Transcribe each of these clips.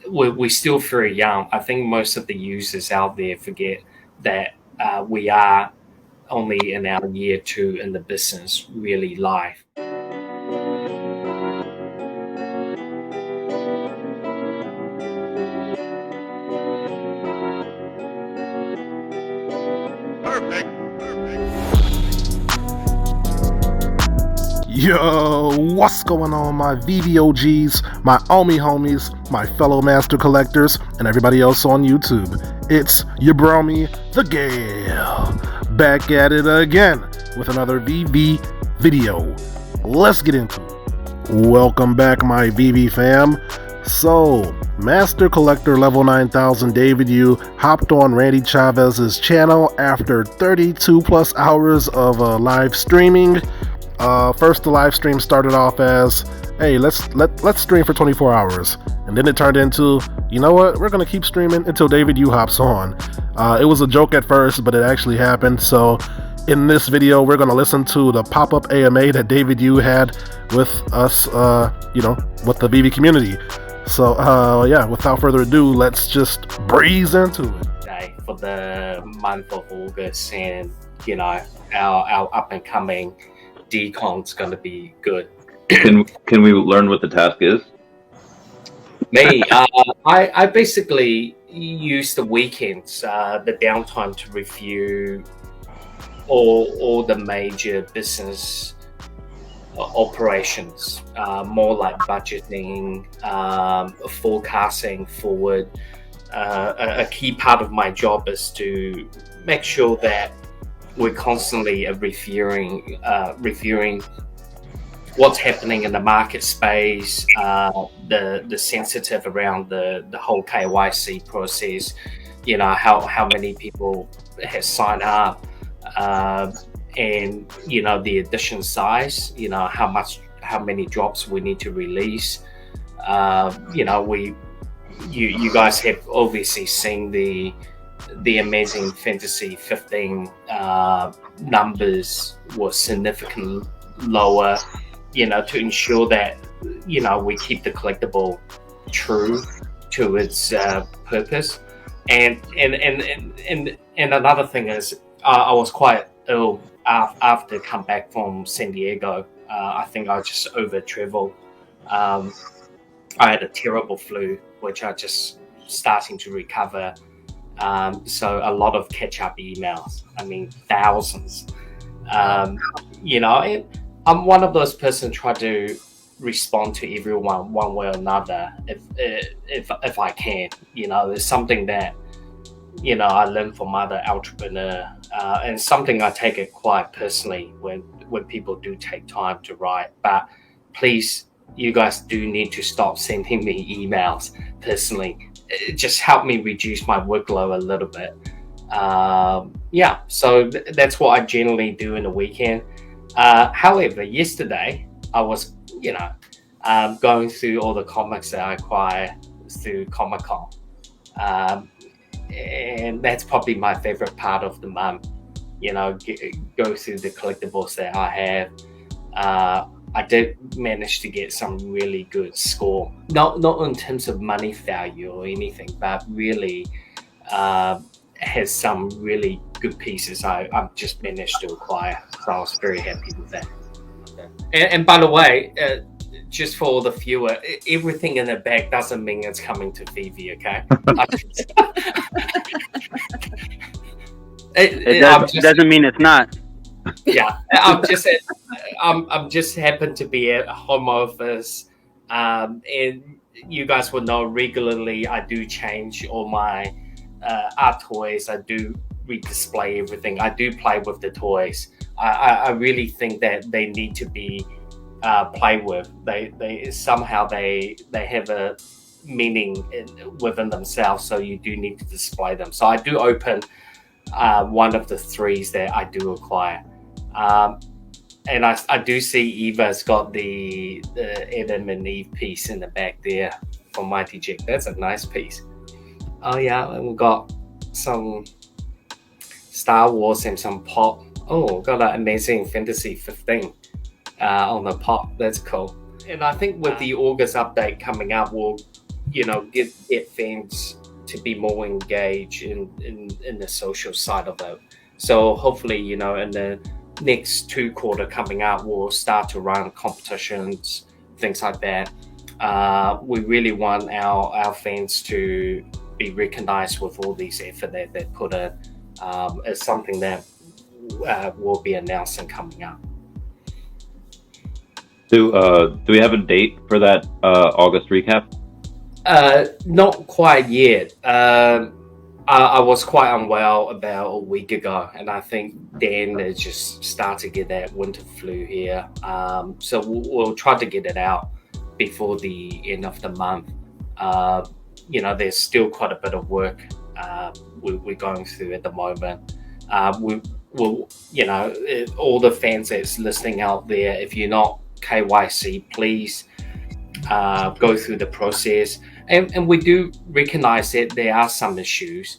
we're still very young. I think most of the users out there forget that we are only in our year two in the business, really live. Yo, what's going on, my VVOGs, my Omi homies, my fellow master collectors, and everybody else on YouTube? It's your bromy, the Gale, back at it again with another VV video. Let's get into it. Welcome back, my VV fam. So, Master Collector Level 9000 David Yu hopped on Randy Chavez's channel after 32 plus hours of live streaming. First, the live stream started off as, hey, let's stream for 24 hours. And then it turned into, you know what, we're going to keep streaming until David Yu hops on. It was a joke at first, but it actually happened. So in this video, we're going to listen to the pop-up AMA that David Yu had with us, with the VV community. So, yeah, without further ado, let's just breeze into it. For the month of August, and, our up-and-coming Decon's going to be good. Can we learn what the task is? Me, I basically use the weekends, the downtime, to review all the major business operations, more like budgeting, forecasting forward. A key part of my job is to make sure that we're constantly reviewing what's happening in the market space, the sensitive around the whole KYC process, how many people have signed up, and the addition size, how many drops we need to release. You guys have obviously seen the amazing Fantasy 15 numbers were significantly lower, to ensure that, we keep the collectible true to its purpose. And another thing is, I was quite ill after come back from San Diego. I think I just over-traveled. I had a terrible flu, which I just starting to recover. So a lot of catch-up emails. I mean, thousands. And I'm one of those person try to respond to everyone one way or another if I can. There's something that I learned from other entrepreneur, and something I take it quite personally when people do take time to write. But please, you guys do need to stop sending me emails personally. It just helped me reduce my workload a little bit. So that's what I generally do in the weekend. However, yesterday I was, going through all the comics that I acquire through Comic-Con. And that's probably my favorite part of the month. Go through the collectibles that I have. I did manage to get some really good score, not in terms of money value or anything, but really has some really good pieces I've just managed to acquire. So I was very happy with that. And by the way, just for all the viewer, everything in the back doesn't mean it's coming to Veve, okay? It doesn't mean it's not. Yeah, I'm just happened to be at home office, and you guys will know regularly I do change all my art toys. I do redisplay everything. I do play with the toys. I really think that they need to be played with. They somehow they have a meaning within themselves, so you do need to display them. So I do open one of the threes that I do acquire. And I do see Eva's got the Adam and Eve piece in the back there from Mighty Jack. That's a nice piece. Oh yeah, and we've got some Star Wars and some pop. Oh, got an amazing Fantasy 15 on the pop. That's cool. And I think with the August update coming up, we'll get fans to be more engaged in the social side of it. So hopefully, in the next 2 quarter coming up, we'll start to run competitions, things like that. We really want our fans to be recognized with all these effort that they put in. It's something that will be announcing coming up. Do we have a date for that August recap? Not quite yet. I was quite unwell about a week ago, and I think Dan has just started to get that winter flu here. So we'll try to get it out before the end of the month. There's still quite a bit of work we're going through at the moment. We will, all the fans that's listening out there, if you're not KYC, please go through the process. And we do recognize that there are some issues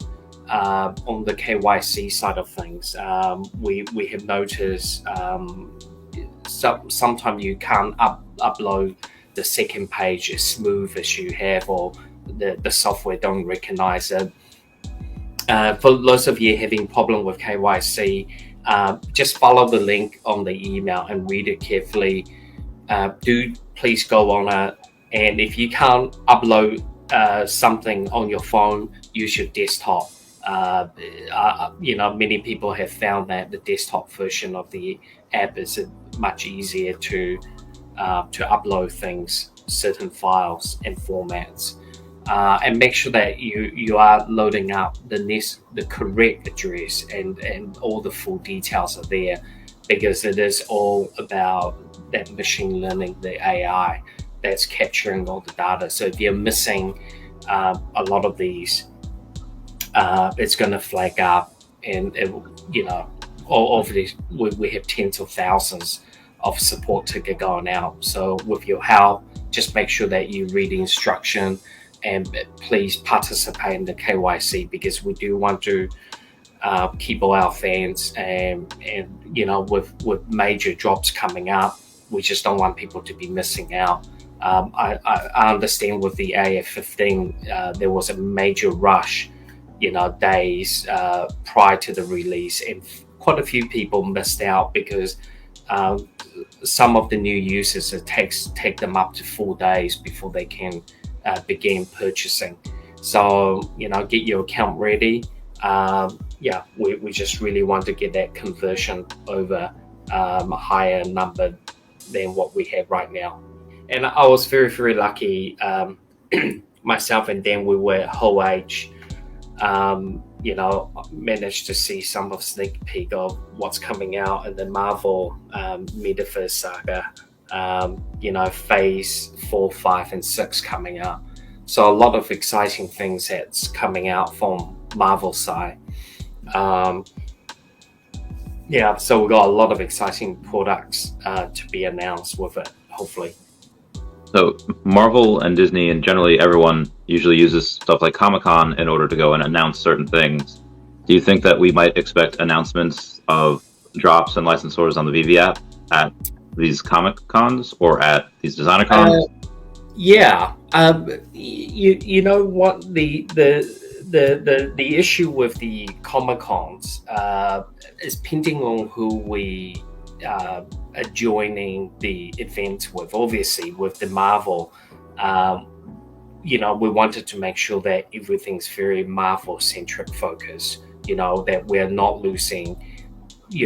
on the KYC side of things. We have noticed sometimes you can't upload the second page as smooth as you have, or the software don't recognize it. For those of you having problem with KYC, just follow the link on the email and read it carefully. Do please go on it. And if you can't upload something on your phone, use your desktop. Many people have found that the desktop version of the app is much easier to upload things, certain files and formats. And make sure that you are loading up the correct address and all the full details are there, because it is all about that machine learning, the AI that's capturing all the data. So if you're missing a lot of these, it's going to flag up, and obviously we have tens of thousands of support tickets going out. So with your help, just make sure that you read the instruction and please participate in the KYC, because we do want to keep all our fans, and with major drops coming up, we just don't want people to be missing out. I understand with the AF15 there was a major rush days prior to the release, and quite a few people missed out because some of the new users, it take them up to 4 days before they can begin purchasing. So get your account ready. We just really want to get that conversion over a higher number than what we have right now. And I was very, very lucky. Myself and Dan, we were at hedge. Managed to see some of sneak peek of what's coming out in the Marvel Metaverse saga. Phase 4, 5, and 6 coming out. So a lot of exciting things that's coming out from Marvel side. So we've got a lot of exciting products to be announced with it, hopefully. So Marvel and Disney, and generally everyone usually uses stuff like Comic-Con in order to go and announce certain things. Do you think that we might expect announcements of drops and licensors on the Veve app at these Comic-Cons or at these designer cons? You know what, the issue with the Comic-Cons is depending on who we are joining the event with. Obviously with the Marvel, we wanted to make sure that everything's very Marvel centric focus, that we're not losing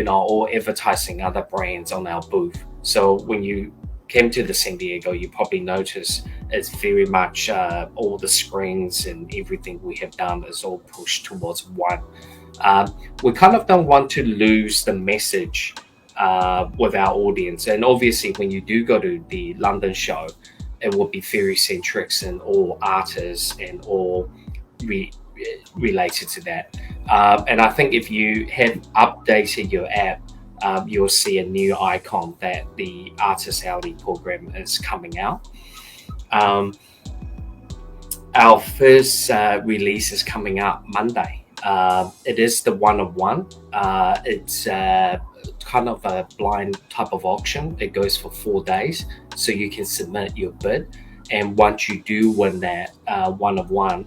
or advertising other brands on our booth. So when you came to the San Diego, you probably noticed it's very much all the screens and everything we have done is all pushed towards one. We kind of don't want to lose the message with our audience. And obviously when you do go to the London show, it will be very centric and all artists and all related to that. And I think if you have updated your app, you'll see a new icon that the Artist Alley program is coming out. Our first release is coming out Monday. It is the one-of-one. It's kind of a blind type of auction. It goes for 4 days, so you can submit your bid. And once you do win that 1 of 1,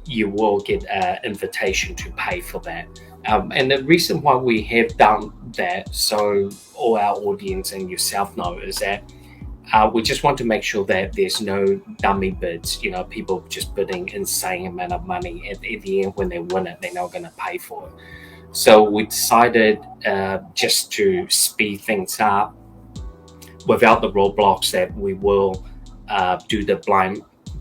you will get an invitation to pay for that. And the reason why we have done that, so all our audience and yourself know, is that we just want to make sure that there's no dummy bids. People just bidding insane amount of money. At the end, when they win it, they're not going to pay for it. So we decided just to speed things up without the roadblocks, that we will do the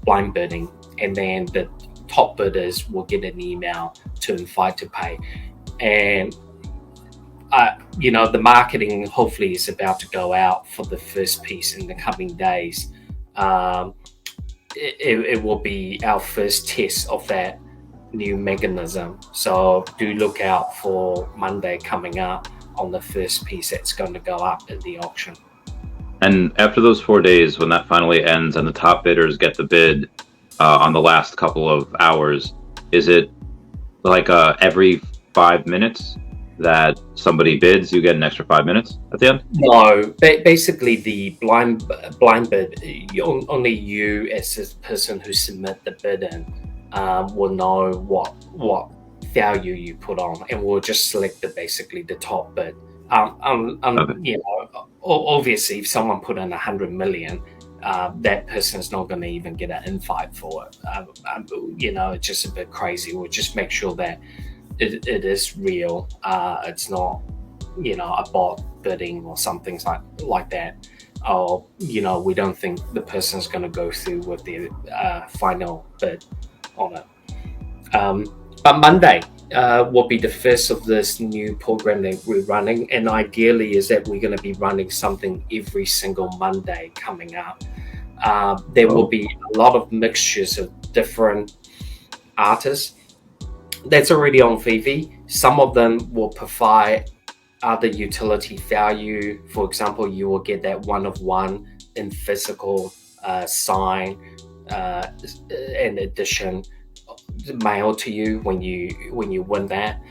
blind bidding, and then the top bidders will get an email to invite to pay. And the marketing hopefully is about to go out for the first piece in the coming days. It will be our first test of that new mechanism. So do look out for Monday coming up on the first piece that's going to go up in the auction. And after those 4 days, when that finally ends and the top bidders get the bid on the last couple of hours, is it like every 5 minutes that somebody bids, you get an extra 5 minutes at the end? No, basically the blind bid, only you as a person who submit the bid in will know what value you put on, and we'll just select basically the top bid. Okay. Obviously, if someone put in 100 million, that person's not going to even get an invite for it. It's just a bit crazy. We'll just make sure that it is real. It's not, a bot bidding or something like that. Or, we don't think the person's going to go through with their final bid on it. But Monday will be the first of this new program that we're running, and ideally is that we're going to be running something every single Monday coming up. There will be a lot of mixtures of different artists that's already on Veve. Some of them will provide other utility value. For example, you will get that 1 of 1 in physical sign and edition mailed to you when you win that.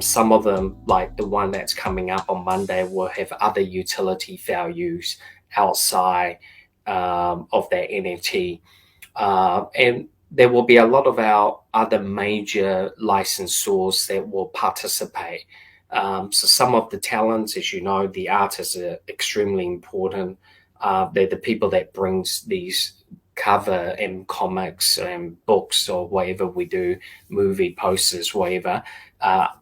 Some of them, like the one that's coming up on Monday, will have other utility values outside of that NFT, and there will be a lot of our other major licensors that will participate. So some of the talents, as you know, the artists are extremely important. They're the people that brings these cover and comics and books or whatever we do, movie posters, whatever,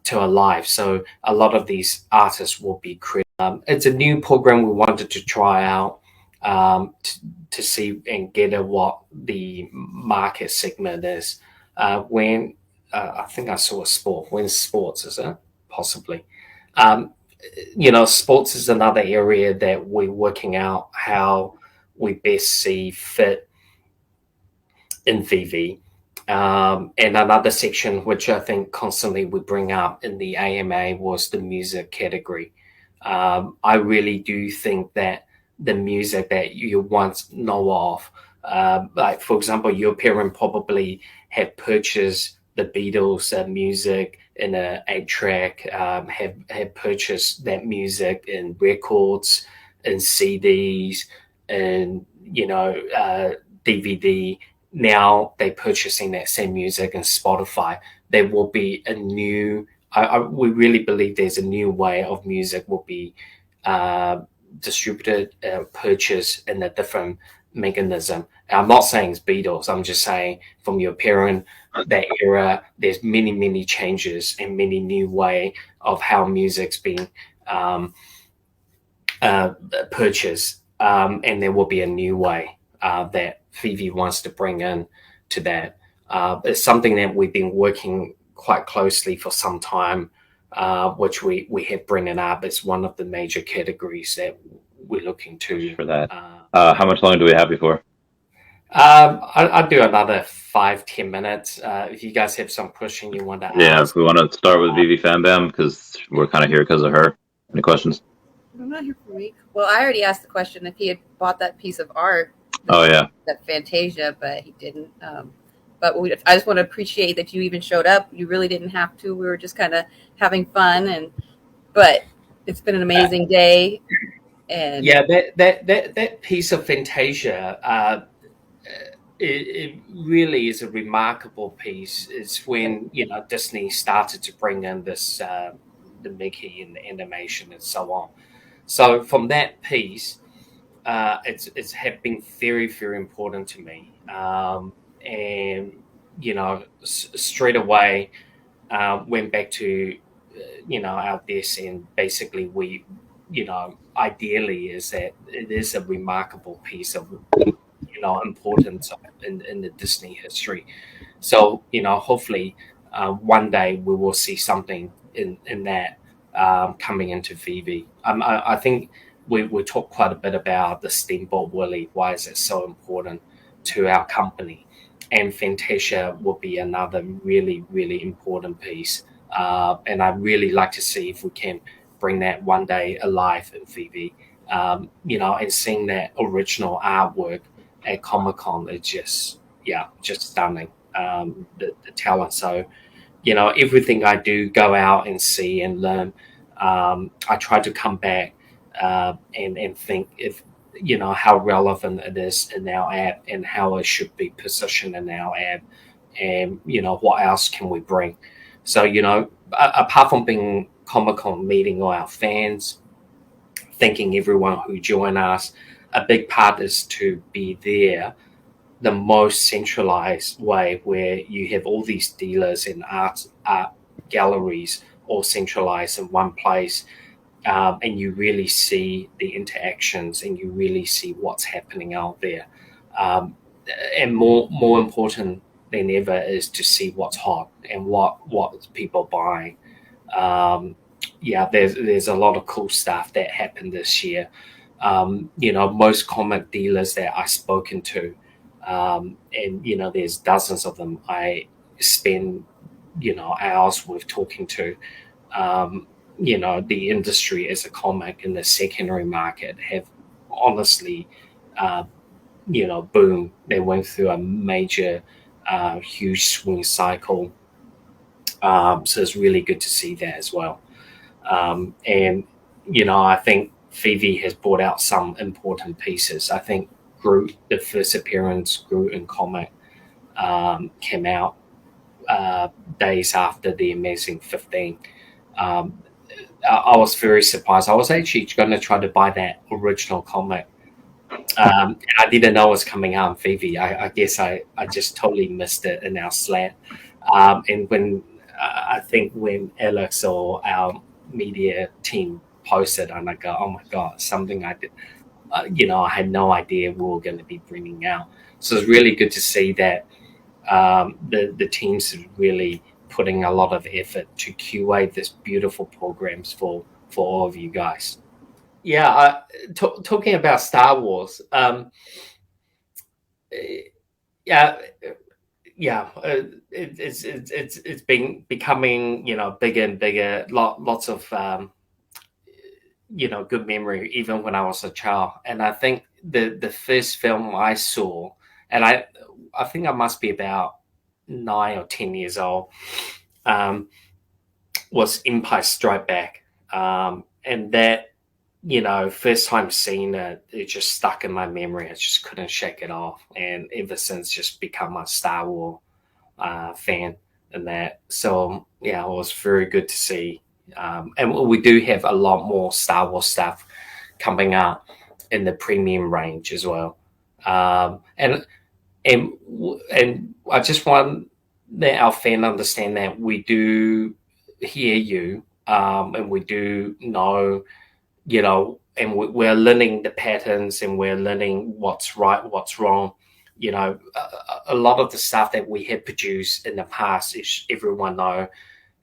to alive. So a lot of these artists will be created. It's a new program we wanted to try out to see and get at what the market segment is. When I think I saw a sport. When sports is it? Possibly. Sports is another area that we're working out how we best see fit in Veve. And another section which I think constantly we bring up in the AMA was the music category. I really do think that the music that you once know of, like for example, your parent probably had purchased the Beatles music in an 8-track, have purchased that music in records, in CDs, and DVD. Now they're purchasing that same music in Spotify. There will be a new. We really believe there's a new way of music will be distributed, purchased in a different mechanism. I'm not saying it's Beatles. I'm just saying from your parent, that era, there's many changes and many new way of how music's being purchased, and there will be a new way that Veve wants to bring in to that. It's something that we've been working quite closely for some time, which we have bringing up as one of the major categories that we're looking to. For that, how much longer do we have before? I'll do another 5-10 minutes. If you guys have some question you want to ask. Yeah, if we want to start with Veve Fambam, because we're kind of here because of her. Any questions? I'm not here for me. Well, I already asked the question if he had bought that piece of art. Yeah. That Fantasia, but he didn't. But I just want to appreciate that you even showed up. You really didn't have to. We were just kind of having fun, but it's been an amazing day. And Yeah, that piece of Fantasia, it really is a remarkable piece. It's when Disney started to bring in this the Mickey and the animation and so on. So from that piece, it's have been very, very important to me. And straight away went back to our desk, and basically we ideally is that it is a remarkable piece of importance in the Disney history. So hopefully one day we will see something in that coming into Veve. I think we talked quite a bit about the Steamboat Willie. Why is it so important to our company? And Fantasia will be another really, really important piece. And I'd really like to see if we can bring that one day alive in Veve. And seeing that original artwork at Comic Con is just stunning. The talent. So everything I do, go out and see and learn. I try to come back and think if how relevant it is in our app and how it should be positioned in our app, and what else can we bring. So apart from being Comic Con, meeting all our fans, thanking everyone who join us, a big part is to be there the most centralized way, where you have all these dealers and art galleries all centralized in one place, and you really see the interactions and you really see what's happening out there. And more important than ever is to see what's hot and what people buying. There's a lot of cool stuff that happened this year. Most comic dealers that I've spoken to, and there's dozens of them I spend hours with talking to. The industry as a comic in the secondary market have honestly boom. They went through a major huge swing cycle. So it's really good to see that as well. And I think Veve has brought out some important pieces. I think Groot, the first appearance, Groot in comic, came out days after the Amazing 15. I was very surprised. I was actually going to try to buy that original comic. I didn't know it was coming out in Veve. I guess I just totally missed it in our Slack. And when I think when Alex or our media team posted, and I go, oh my God, something I did. I had no idea we were going to be bringing out. So it's really good to see that the teams are really putting a lot of effort to curate this beautiful programs for all of you guys. Yeah, talking about Star Wars. Yeah, it's been becoming bigger and bigger. Lots of good memory even when I was a child. And I think the first film I saw, and I think I must be about 9 or 10 years old, was Empire Strike Back, and that first time seeing it, it just stuck in my memory. I just couldn't shake it off, and ever since just become a Star Wars fan and that. So yeah, it was very good to see. And we do have a lot more Star Wars stuff coming out in the premium range as well. And I just want that our fan understand that we do hear you, and we do know, and we're learning the patterns, and we're learning what's right, what's wrong. A lot of the stuff that we have produced in the past, as everyone know,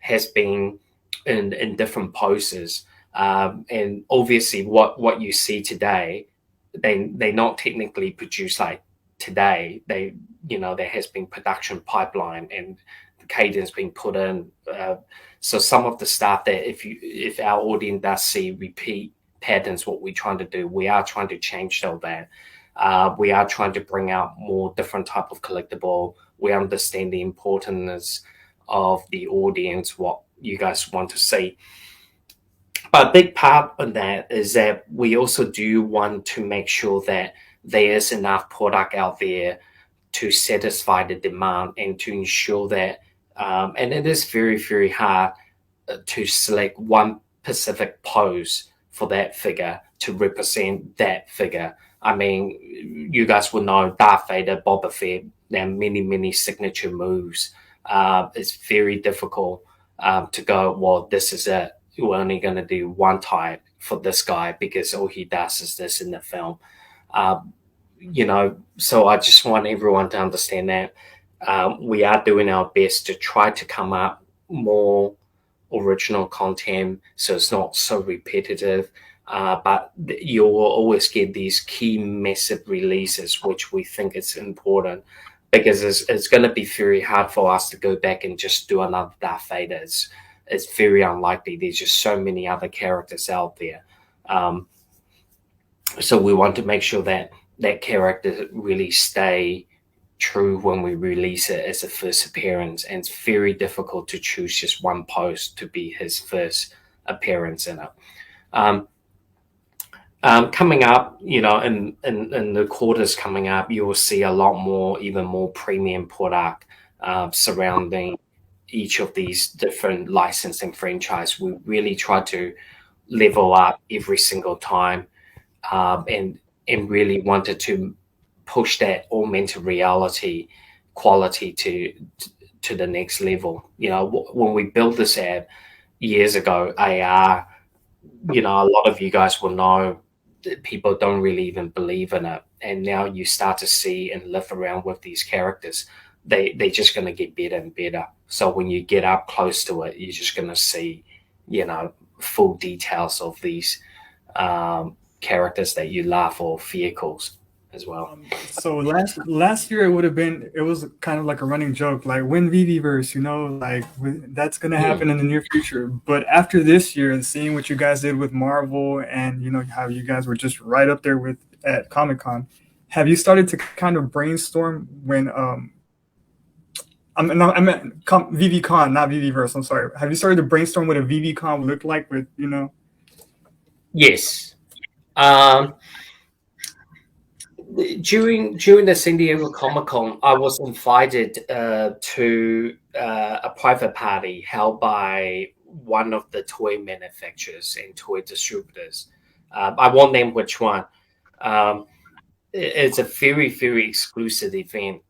has been in different poses, and obviously what you see today, they not technically produced like today. There has been production pipeline and the cadence being put in. So some of the stuff that if our audience does see repeat patterns, what we're trying to do, we are trying to change all that. We are trying to bring out more different type of collectible. We understand the importance of the audience, what you guys want to see. But a big part of that is that we also do want to make sure that there is enough product out there to satisfy the demand and to ensure that, and it is very, very hard to select one specific pose for that figure to represent that figure. I mean, you guys will know Darth Vader, Boba Fett, there are many, many signature moves. It's very difficult to go, well, this is it. We're only going to do one type for this guy because all he does is this in the film. So I just want everyone to understand that we are doing our best to try to come up more original content so it's not so repetitive. But you will always get these key massive releases, which we think is important because it's going to be very hard for us to go back and just do another Darth Vader. It's very unlikely. There's just so many other characters out there. So we want to make sure that that character really stay true when we release it as a first appearance, and it's very difficult to choose just one post to be his first appearance in it. Coming up, in the quarters coming up, you will see a lot more, even more premium product surrounding each of these different licensing franchise. We really try to level up every single time, and really wanted to push that augmented reality quality to the next level. When we built this app years ago, AR, a lot of you guys will know that people don't really even believe in it, and now you start to see and live around with these characters. They're just going to get better and better. So when you get up close to it, you're just going to see, full details of these characters that you love, or vehicles as well. So last year it was kind of like a running joke, like when Veveverse, that's gonna happen in the near future. But after this year, and seeing what you guys did with Marvel, and how you guys were just right up there at Comic-Con, have you started to kind of brainstorm when I meant VeveCon, not Veveverse. I'm sorry. Have you started to brainstorm what a VeveCon would look like with Yes. During the San Diego Comic-Con, I was invited to a private party held by one of the toy manufacturers and toy distributors. I won't name which one. It's a very, very exclusive event,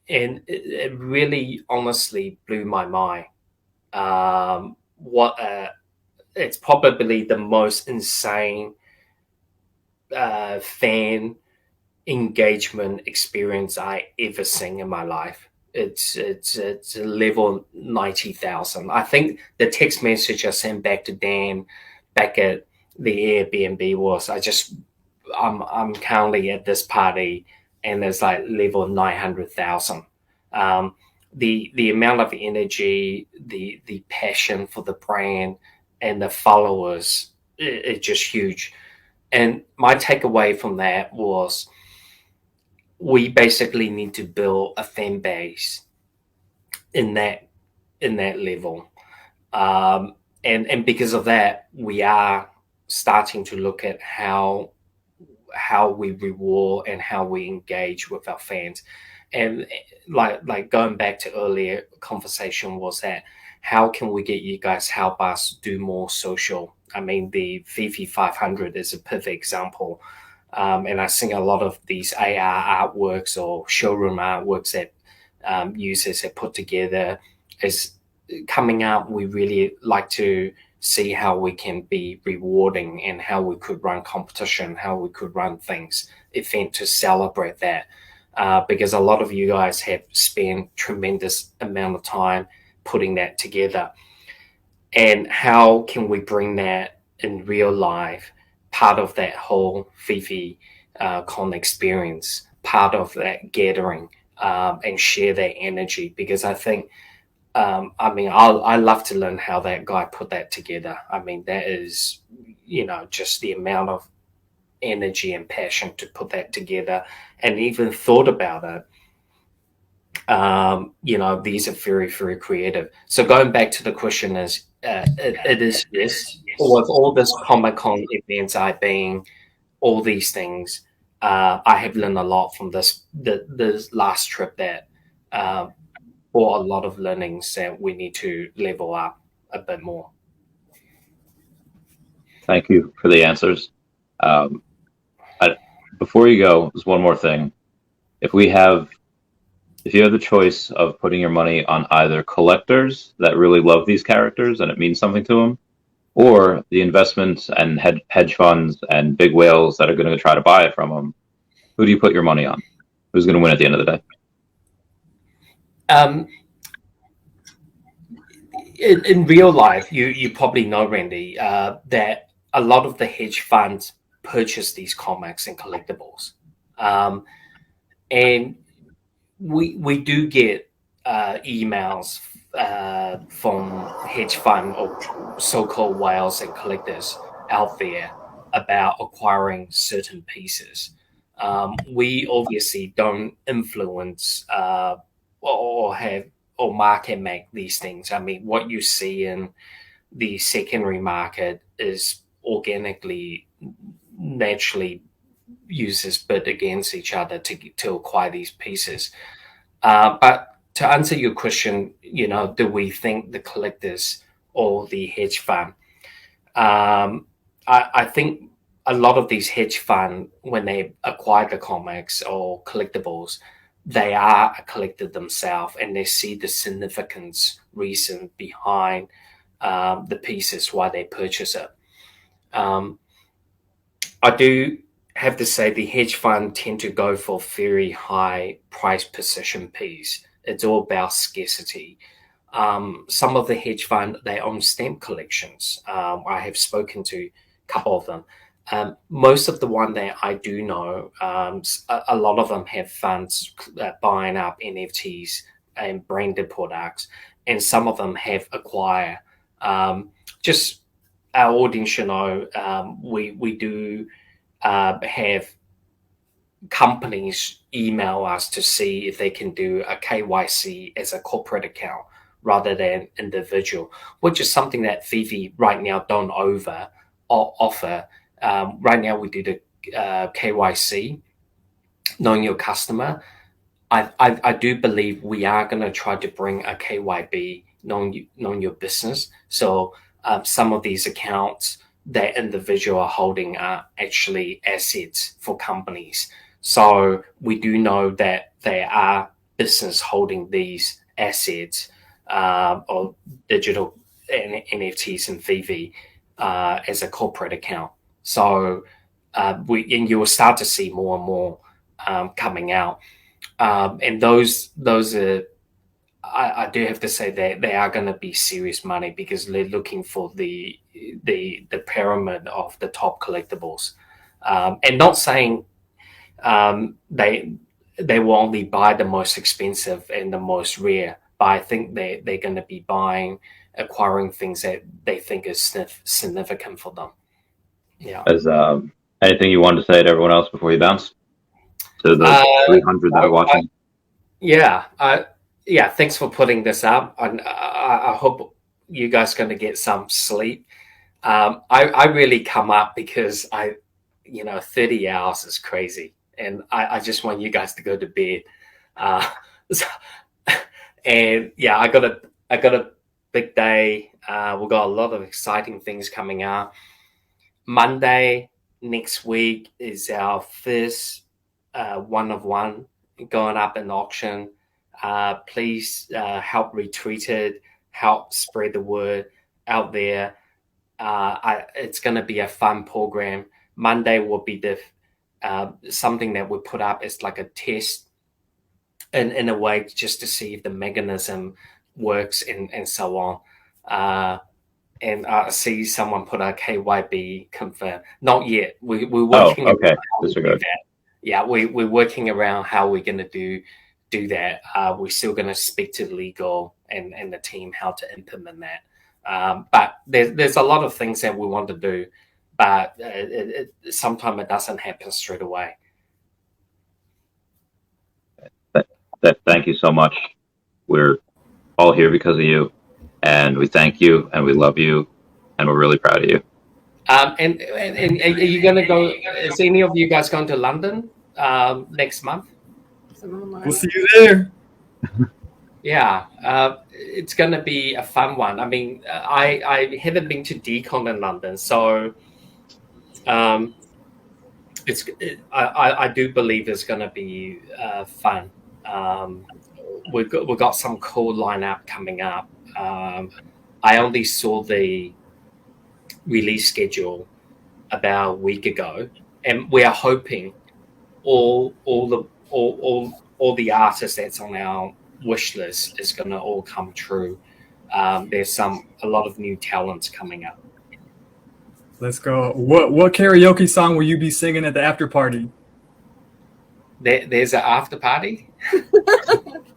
and it really, honestly blew my mind. It's probably the most insane fan engagement experience I ever seen in my life. It's a level 90,000. I think the text message I sent back to Dan back at the Airbnb was, I'm currently at this party and it's like level 900,000. The amount of energy, the passion for the brand and the followers, it's just huge. And my takeaway from that was, we basically need to build a fan base in that level, and because of that, we are starting to look at how we reward and how we engage with our fans. And like going back to earlier conversation was that, how can we get you guys help us do more social? I mean, the Veve 500 is a perfect example. And I think a lot of these AR artworks or showroom artworks that users have put together is coming out. We really like to see how we can be rewarding and how we could run competition, how we could run event to celebrate that. Because a lot of you guys have spent tremendous amount of time putting that together. And how can we bring that in real life, part of that whole Veve con experience, part of that gathering, and share that energy? Because I think, I love to learn how that guy put that together. I mean, that is, just the amount of energy and passion to put that together, and even thought about it. These are very, very creative. So going back to the question is, it is, yes, with all this Comic-Con events I've been, all these things, I have learned a lot from this last trip that brought a lot of learnings that we need to level up a bit more. Thank you for the answers. Before you go, there's one more thing. If you have the choice of putting your money on either collectors that really love these characters and it means something to them, or the investments and hedge funds and big whales that are going to try to buy it from them, who do you put your money on? Who's going to win at the end of the day? In real life, you probably know, Randy, that a lot of the hedge funds purchase these comics and collectibles, and we do get emails from hedge fund or so-called whales and collectors out there about acquiring certain pieces. We obviously don't influence or have or market make these things. I mean, what you see in the secondary market is organically, naturally uses bid against each other to acquire these pieces. But to answer your question, do we think the collectors or the hedge fund? I think a lot of these hedge fund, when they acquire the comics or collectibles, they are a collector themselves, and they see the significance reason behind the pieces why they purchase it. I do have to say the hedge fund tend to go for very high price position piece. It's all about scarcity. Some of the hedge fund, they own stamp collections. I have spoken to a couple of them. Most of the one that I do know, a lot of them have funds buying up NFTs and branded products, and some of them have acquired. Just our audience should know, we do have companies email us to see if they can do a KYC as a corporate account rather than individual, which is something that Veve right now don't offer. Right now we do the KYC, knowing your customer. I do believe we are going to try to bring a KYB, knowing your business. So some of these accounts that individual are holding are actually assets for companies. So we do know that there are business holding these assets or digital NFTs and Veve as a corporate account. So you will start to see more and more coming out, and those are. I do have to say that they are going to be serious money because they're looking for the pyramid of the top collectibles, and not saying they will only buy the most expensive and the most rare, but I think they're going to be acquiring things that they think is significant for them. Yeah. Is anything you wanted to say to everyone else before you bounce to the 300 that are watching? Yeah, thanks for putting this up. I hope you guys are going to get some sleep. I really come up because 30 hours is crazy, and I just want you guys to go to bed. And yeah, I got a big day. We've got a lot of exciting things coming up. Monday next week is our first one-of-one going up in auction. Please help retweet it, help spread the word out there. It's going to be a fun program. Monday will be something that we put up as like a test in a way, just to see if the mechanism works and so on. And I see someone put a KYB confirm. Not yet. We're working. Oh, okay. Disregard. Yeah, we're working around how we're going to do that. We're still going to speak to legal and the team how to implement that. But there's a lot of things that we want to do, but sometimes it doesn't happen straight away. Thank you so much. We're all here because of you, and we thank you, and we love you, and we're really proud of you. And are you going to go? Is any of you guys going to London next month? We'll see you there. Yeah, it's going to be a fun one. I mean, I haven't been to Decon in London, so I do believe it's going to be fun. We've got some cool lineup coming up. I only saw the release schedule about a week ago, and we are hoping all the artists that's on our wish list is going to all come true. There's a lot of new talents coming up. Let's go. What karaoke song will you be singing at the after party? There's an after party.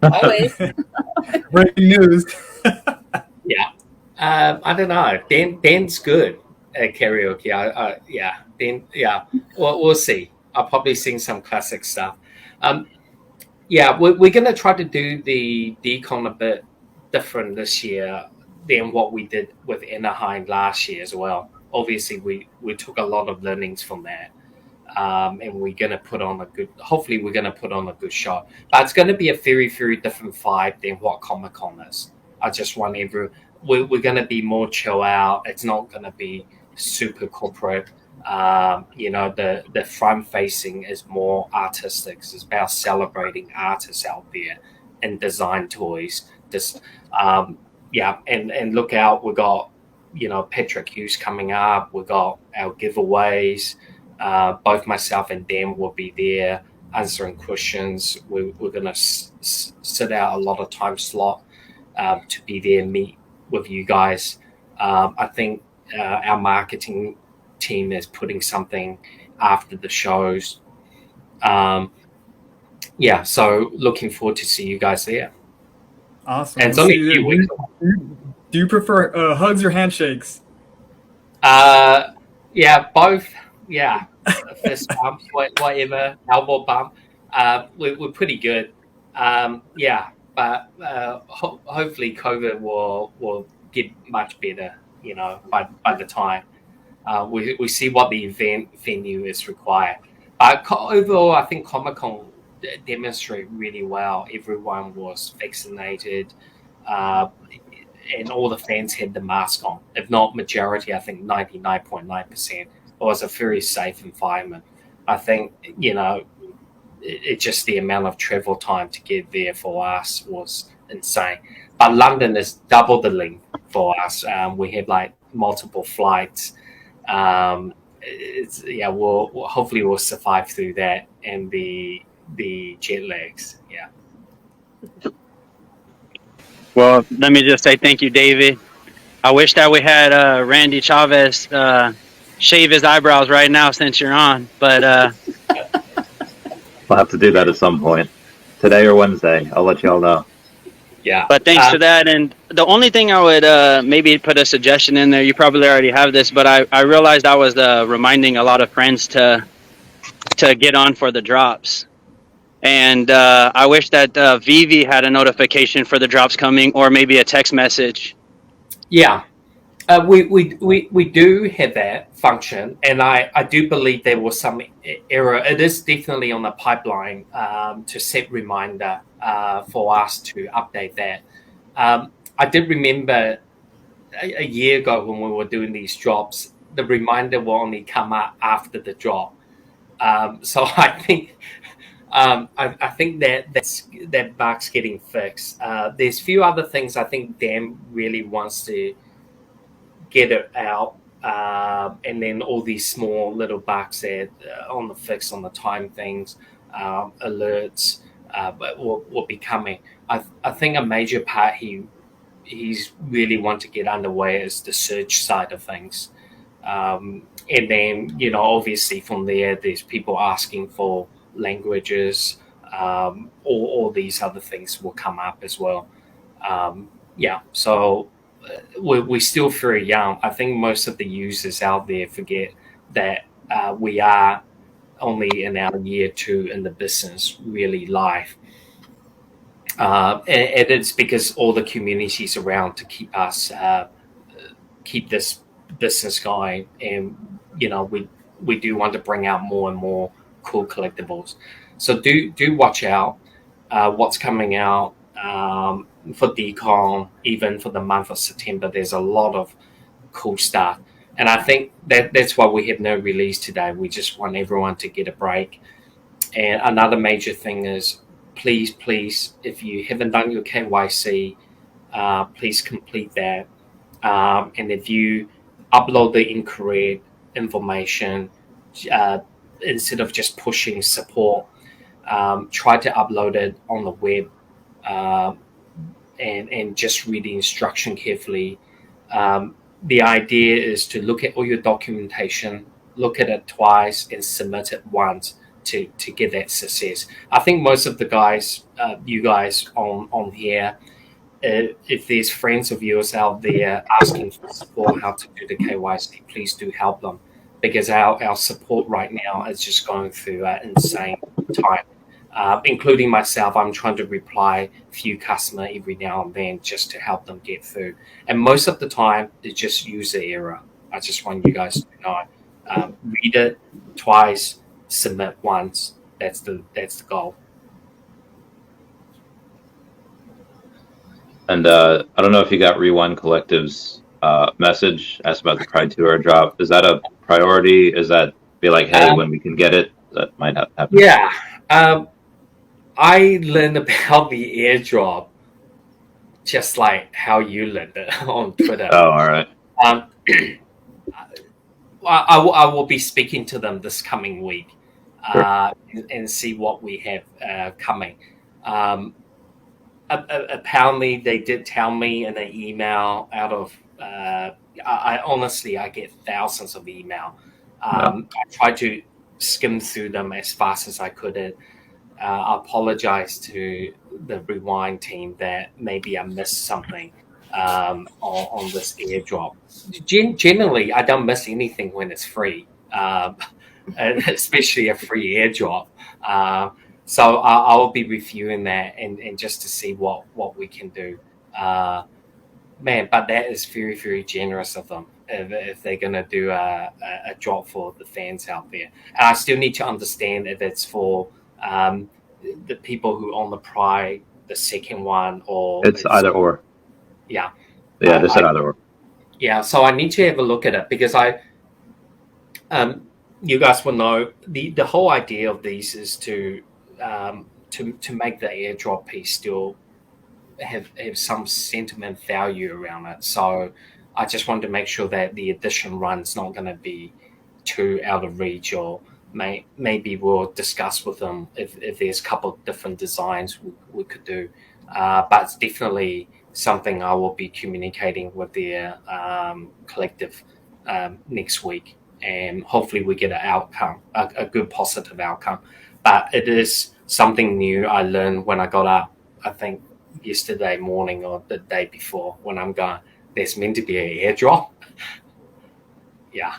Always. Breaking news. Yeah. I don't know. Dan's good at karaoke. Dan. Yeah. Well, we'll see. I'll probably sing some classic stuff. Yeah, we're gonna try to do the decon a bit different this year than what we did with Anaheim last year as well. Obviously, we took a lot of learnings from that, and we're gonna put on a good. Hopefully, we're gonna put on a good show. But it's gonna be a very, very different vibe than what Comic Con is. I just want we're going to be more chill out. It's not going to be super corporate. The front facing is more artistic. It's about celebrating artists out there and design toys. And look out. We got Patrick Hughes coming up. We got our giveaways. Both myself and Dan will be there answering questions. We're going to sit out a lot of time slot to be there, meet with you guys. I think our marketing team is putting something after the shows. So looking forward to see you guys there. Awesome. And it's only a few weeks. Do you prefer hugs or handshakes? Both. Yeah, fist bumps, whatever, elbow bump. We're pretty good. But hopefully COVID will get much better, by the time we see what the event venue is required. Overall, I think Comic-Con demonstrated really well. Everyone was vaccinated, and all the fans had the mask on. If not majority, I think 99.9%. It was a very safe environment. I think, it just the amount of travel time to get there for us was insane. But London is double the length for us. We had multiple flights. Hopefully we'll survive through that and the jet lags. Yeah. Well, let me just say thank you, David. I wish that we had Randy Chavez shave his eyebrows right now since you're on, but. We'll have to do that at some point. Today or Wednesday. I'll let y'all know. Yeah. But thanks for that. And the only thing I would maybe put a suggestion in there, you probably already have this, but I realized I was reminding a lot of friends to get on for the drops. And I wish that Veve had a notification for the drops coming, or maybe a text message. Yeah. We do have that function, and I do believe there was some error. It is definitely on the pipeline to set reminder for us to update that. I did remember a year ago when we were doing these drops, the reminder will only come up after the drop. So I think that bug's getting fixed. There's a few other things I think Dan really wants to get it out, and then all these small little bugs there on the fix on the time things, alerts, but will be coming. I think a major part he's really want to get underway is the search side of things, and then obviously from there's people asking for languages, all these other things will come up as well. So we're still very young. I think most of the users out there forget that we are only in our year 2 in the business, really live. And it's because all the communities around to keep us, keep this business going, and we do want to bring out more and more cool collectibles. So do watch out what's coming out for Decon. Even for the month of September, there's a lot of cool stuff, and I think that's why we have no release today. We just want everyone to get a break. And another major thing is, please, if you haven't done your KYC, please complete that. And if you upload the incorrect information, uh, instead of just pushing support, try to upload it on the web, uh, and just read the instruction carefully. The idea is to look at all your documentation, look at it twice, and submit it once to get that success. I think most of the guys, you guys on here, if there's friends of yours out there asking for support how to do the KYC, please do help them, because our support right now is just going through an insane time. Including myself, I'm trying to reply a few customer every now and then just to help them get through. And most of the time, it's just user error. I just want you guys to know. Read it twice, submit once. That's the goal. And I don't know if you got Rewind Collective's message, asked about the Pride Tour drop. Is that a priority? Is that be like, hey, when we can get it? That might happen. Yeah. I learned about the airdrop just like how you learned it on Twitter. Oh, all right. I will be speaking to them this coming week, Sure. and see what we have coming. Apparently, they did tell me in an email out of. I honestly, I get thousands of email. I tried to skim through them as fast as I could. I apologize to the Rewind team that maybe I missed something on this airdrop. Generally, I don't miss anything when it's free, especially a free airdrop. So I will be reviewing that and just to see what we can do. Man, but that is very, very generous of them if they're going to do a drop for the fans out there. And I still need to understand if it's for the people who own the Pride, the second one, or It's either or. Yeah. Yeah, they said either or. Yeah, so I need to have a look at it because you guys will know the whole idea of these is to make the airdrop piece still have some sentiment value around it. So I just wanted to make sure that the edition run's not going to be too out of reach, or maybe we'll discuss with them if there's a couple of different designs we could do. But it's definitely something I will be communicating with their collective next week, and hopefully we get an outcome, a good positive outcome. But it is something new I learned when I got up, I think yesterday morning or the day before, when I'm going, there's meant to be an airdrop. Yeah.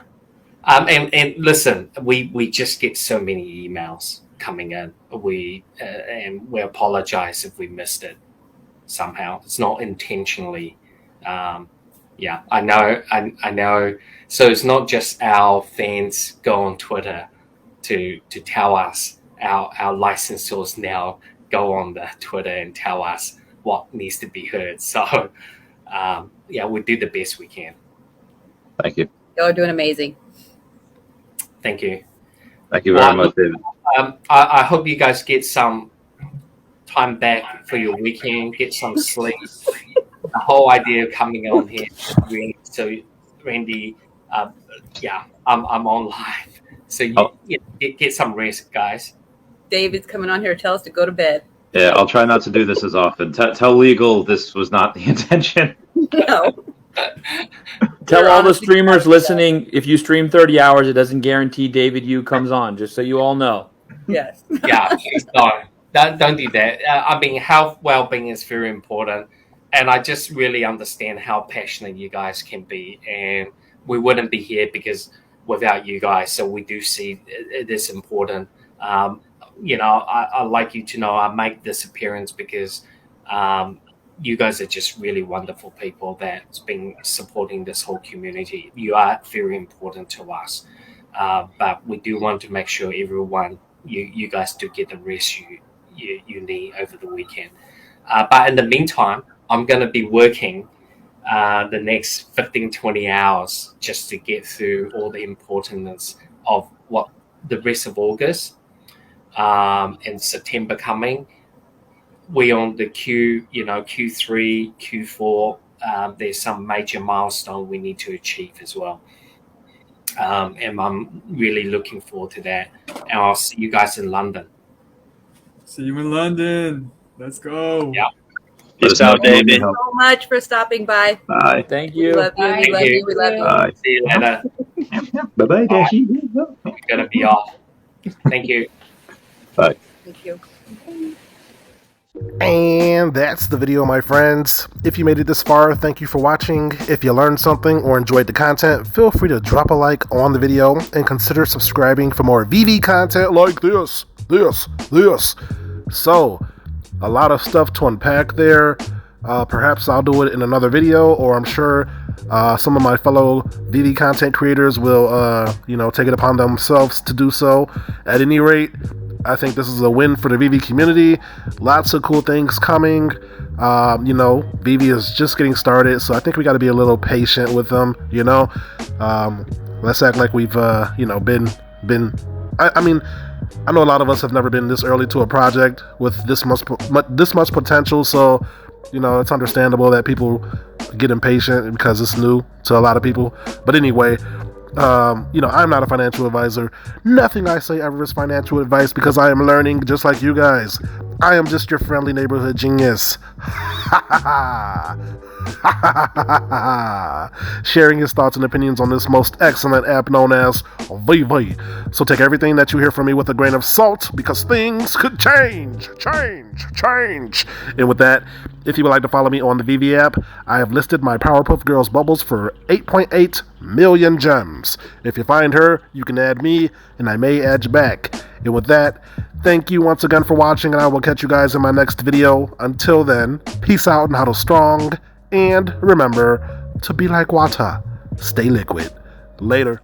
And listen, we just get so many emails coming in. And we apologize if we missed it somehow. It's not intentionally. Yeah, I know. So it's not just our fans go on Twitter to tell us. Our licensors now go on the Twitter and tell us what needs to be heard. So yeah, we do the best we can. Thank you. Y'all are doing amazing. Thank you. Thank you very much, David. I hope you guys get some time back for your weekend, get some sleep. The whole idea of coming on here, so Randy, yeah, I'm on live, so you get some rest, guys. David's coming on here to tell us to go to bed. Yeah, I'll try not to do this as often. Tell Legal this was not the intention. No. Tell all the streamers listening, if you stream 30 hours, it doesn't guarantee David Yu comes on, just so you all know. Yes. Yeah, please don't do that. I mean, health, well-being is very important, and I just really understand how passionate you guys can be, and we wouldn't be here because without you guys. So we do see it is important. I like you to know I make this appearance because you guys are just really wonderful people that's been supporting this whole community. You are very important to us, but we do want to make sure everyone, you guys do get the rest you need over the weekend. But in the meantime, I'm going to be working the next 15-20 hours just to get through all the importance of what the rest of August and September coming. We on the Q3, Q4. There's some major milestone we need to achieve as well, and I'm really looking forward to that. And I'll see you guys in London. See you in London. Let's go. Yeah. Peace out, David. Thank you so much for stopping by. Bye. Thank We you. love you. We Thank love you. you. We love you. Bye. See you later. Bye bye, Dashi. We're gonna be off. Thank you. Bye. Thank you. And that's the video, my friends. If you made it this far, thank you for watching. If you learned something or enjoyed the content, feel free to drop a like on the video and consider subscribing for more Veve content like this. So, a lot of stuff to unpack there. Perhaps I'll do it in another video, or I'm sure some of my fellow Veve content creators will, take it upon themselves to do so. At any rate, I think this is a win for the Veve community. Lots of cool things coming. Veve is just getting started, so I think we got to be a little patient with them. Let's act like we've, been. I know a lot of us have never been this early to a project with this much potential, so it's understandable that people get impatient because it's new to a lot of people. But anyway, I'm not a financial advisor. Nothing I say ever is financial advice because I am learning just like you guys. I am just your friendly neighborhood genius. Sharing his thoughts and opinions on this most excellent app known as Veve. So take everything that you hear from me with a grain of salt because things could change. And with that, if you would like to follow me on the Veve app, I have listed my Powerpuff Girls bubbles for 8.8 million gems. If you find her, you can add me, and I may add you back. And with that, thank you once again for watching, and I will catch you guys in my next video. Until then, peace out and huddle strong, and remember to be like water, stay liquid. Later.